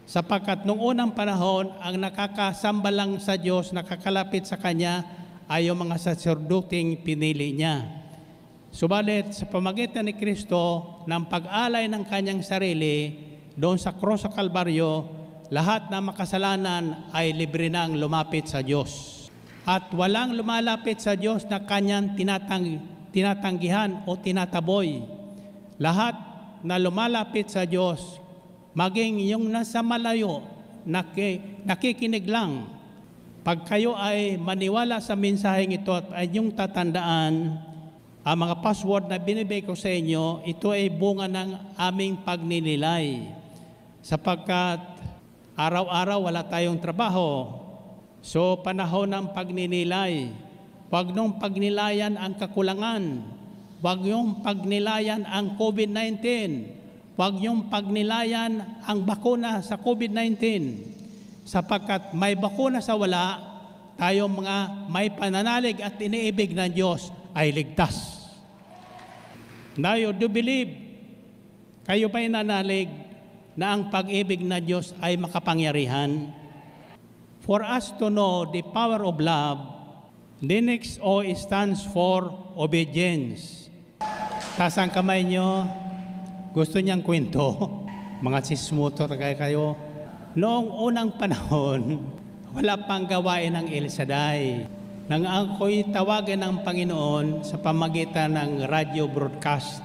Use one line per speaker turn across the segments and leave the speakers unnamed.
Sapagkat noong unang panahon, ang nakakasamba lang sa Diyos, nakakalapit sa Kanya, ay yung mga saserdoting pinili niya. Subalit sa pamagitan ni Kristo, ng pag-alay ng Kanyang sarili, doon sa cross sa Kalbaryo, lahat na makasalanan ay libre nang lumapit sa Diyos. At walang lumalapit sa Diyos na Kanyang tinatanggihan o tinataboy. Lahat na lumalapit sa Diyos, maging yung nasa malayo, nakikinig lang. Pag kayo ay maniwala sa mensaheng ito at ay yung tatandaan, ang mga password na binibigay ko sa inyo, ito ay bunga ng aming pagninilay. Sapagkat araw-araw wala tayong trabaho. So panahon ng pagninilay, huwag nung pagnilayan ang kakulangan, huwag yung pagnilayan ang COVID-19, huwag yung pagnilayan ang bakuna sa COVID-19. Sapagkat may bakuna sa wala, tayong mga may pananalig at iniibig ng Diyos ay ligtas. Now you do believe, kayo ba'y nanalig na ang pag-ibig na Diyos ay makapangyarihan? For us to know the power of love, the next O stands for obedience. Taas ang kamay nyo. Gusto niyang kwento? Mga sismotor kayo. Noong unang panahon, wala pang gawain ng El Shaddai. Nang ako'y tawagan ng Panginoon sa pamagitan ng radio broadcast.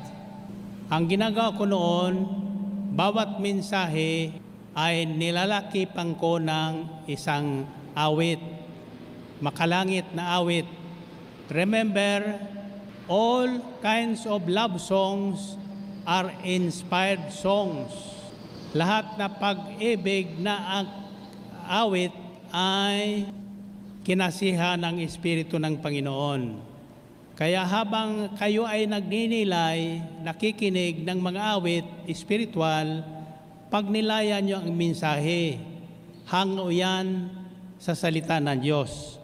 Ang ginagawa ko noon, bawat mensahe ay nilalakipang ko ng isang awit, makalangit na awit. Remember, all kinds of love songs are inspired songs. Lahat na pag-ibig na awit ay kinasihan ng Espiritu ng Panginoon. Kaya habang kayo ay nagninilay, nakikinig ng mga awit espiritual, pagnilayan nyo ang mensahe. Hango yan sa salita ng Diyos.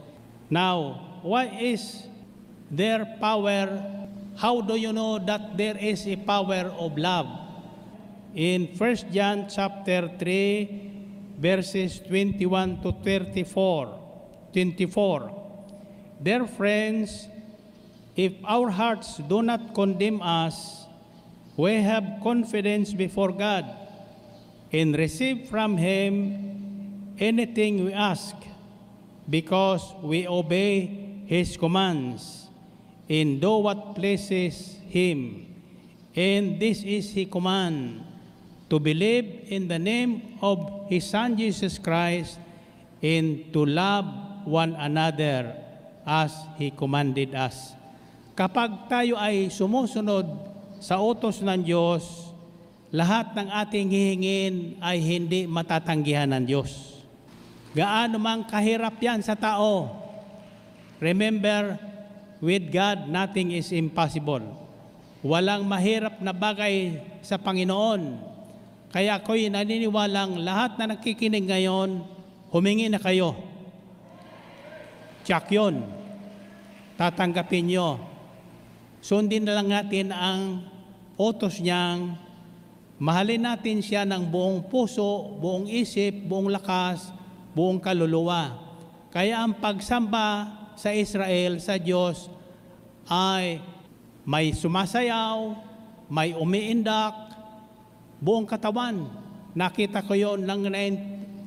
Now, what is their power? How do you know that there is a power of love? In 1 John chapter 3, verses 21 to 24. Dear friends, if our hearts do not condemn us, we have confidence before God and receive from Him anything we ask, because we obey His commands and do what pleases Him. And this is His command, to believe in the name of His Son Jesus Christ and to love one another as He commanded us. Kapag tayo ay sumusunod sa utos ng Diyos, lahat ng ating hihingin ay hindi matatanggihan ng Diyos. Gaano mang kahirap yan sa tao, remember, with God, nothing is impossible. Walang mahirap na bagay sa Panginoon. Kaya ako'y naniniwalang lahat na nakikinig ngayon, humingi na kayo. Tiyak yun. Tatanggapin nyo. Sundin na lang natin ang utos niyang mahalin natin siya ng buong puso, buong isip, buong lakas, buong kaluluwa. Kaya ang pagsamba sa Israel, sa Diyos, ay may sumasayaw, may umiindak, buong katawan. Nakita ko yon ng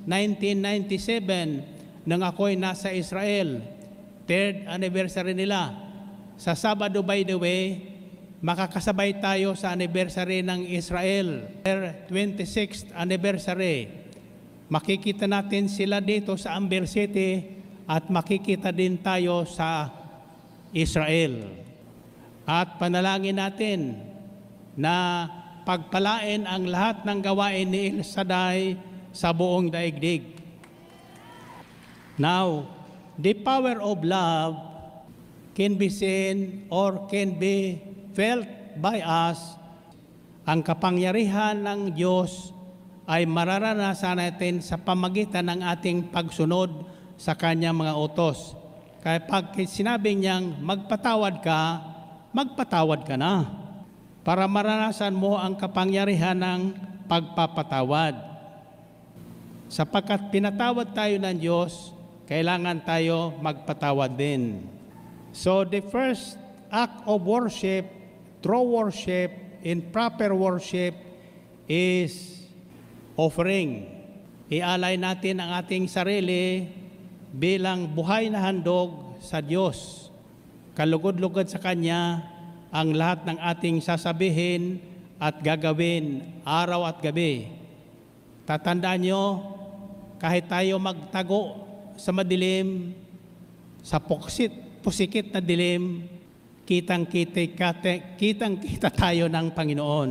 1997 nang ako'y nasa Israel. 3rd anniversary nila. Sa Sabado, by the way, makakasabay tayo sa anniversary ng Israel. 26th anniversary. Makikita natin sila dito sa Amber City at makikita din tayo sa Israel. At panalangin natin na pagpalain ang lahat ng gawain ni El Shaddai sa buong daigdig. Now, the power of love can be seen or can be felt by us. Ang kapangyarihan ng Diyos ay mararanasan natin sa pamagitan ng ating pagsunod sa Kanyang mga utos. Kaya pag sinabi niyang magpatawad ka na para maranasan mo ang kapangyarihan ng pagpapatawad. Sapagkat pinatawad tayo ng Diyos, kailangan tayo magpatawad din. So the first act of worship, true worship, in proper worship is offering. Ialay natin ang ating sarili bilang buhay na handog sa Diyos. Kalugod-lugod sa Kanya ang lahat ng ating sasabihin at gagawin araw at gabi. Tatandaan nyo, kahit tayo magtago sa madilim, sa pusikit na dilim, kitang-kita tayo ng Panginoon.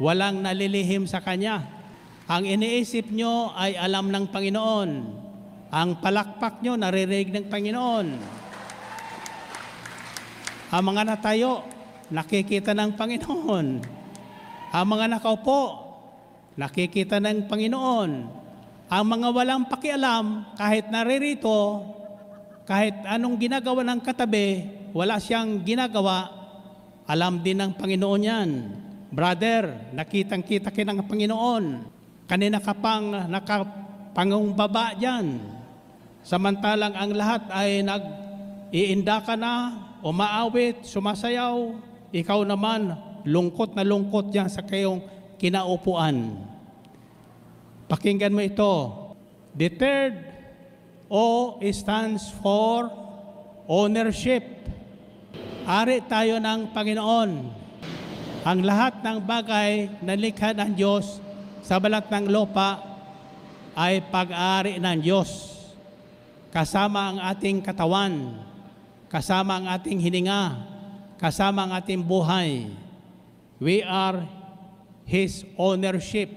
Walang nalilihim sa Kanya. Ang iniisip nyo ay alam ng Panginoon. Ang palakpak nyo, naririnig ng Panginoon. Ang mga natayo, nakikita ng Panginoon. Ang mga nakaupo, nakikita ng Panginoon. Ang mga walang pakialam, kahit naririto, kahit anong ginagawa ng katabi, wala siyang ginagawa, alam din ng Panginoon yan. Brother, nakitang-kita ka ng Panginoon. Kanina ka pang nakapangumbaba dyan. Samantalang ang lahat ay nag-iinda ka na, umaawit, sumasayaw. Ikaw naman, lungkot na lungkot dyan sa kayong kinaupuan. Pakinggan mo ito. The third O stands for ownership. Ari tayo ng Panginoon. Ang lahat ng bagay na likha ng Diyos sa balat ng lupa ay pag-ari ng Diyos. Kasama ang ating katawan, kasama ang ating hininga, kasama ang ating buhay. We are His ownership.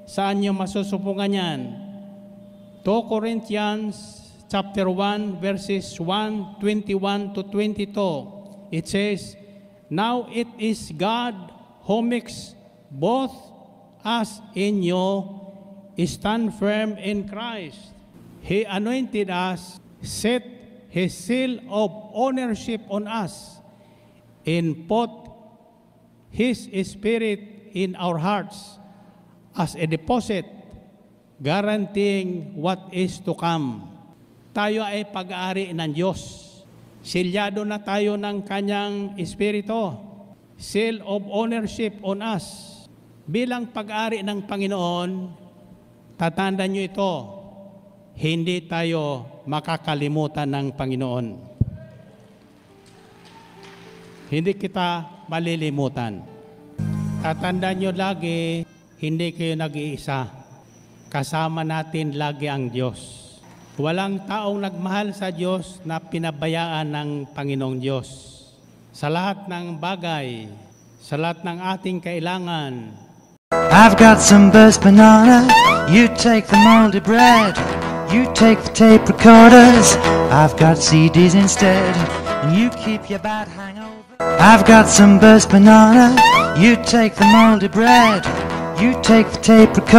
Saan niyo masusupungan yan? 2 Corinthians chapter 1 verses 1, 21 to 22. It says, "Now it is God who makes both us in you stand firm in Christ. He anointed us, set His seal of ownership on us, and put His Spirit in our hearts as a deposit, guaranteeing what is to come." Tayo ay pag-aari ng Diyos. Silyado na tayo ng Kanyang Espiritu. Seal of ownership on us. Bilang pag-aari ng Panginoon, tatandaan nyo ito, hindi tayo makakalimutan ng Panginoon. Hindi kita malilimutan. Tatandaan nyo lagi, hindi kayo nag-iisa. Kasama natin lagi ang Diyos. Walang taong nagmahal sa Diyos na pinabayaan ng Panginoong Diyos. Sa lahat ng bagay, sa lahat ng ating kailangan.
I've got some burst banana, you take the moldy bread, you take the tape recorders, I've got CDs instead, and you keep your bad hangover. I've got some burst banana, you take the moldy bread, you take the tape recorders.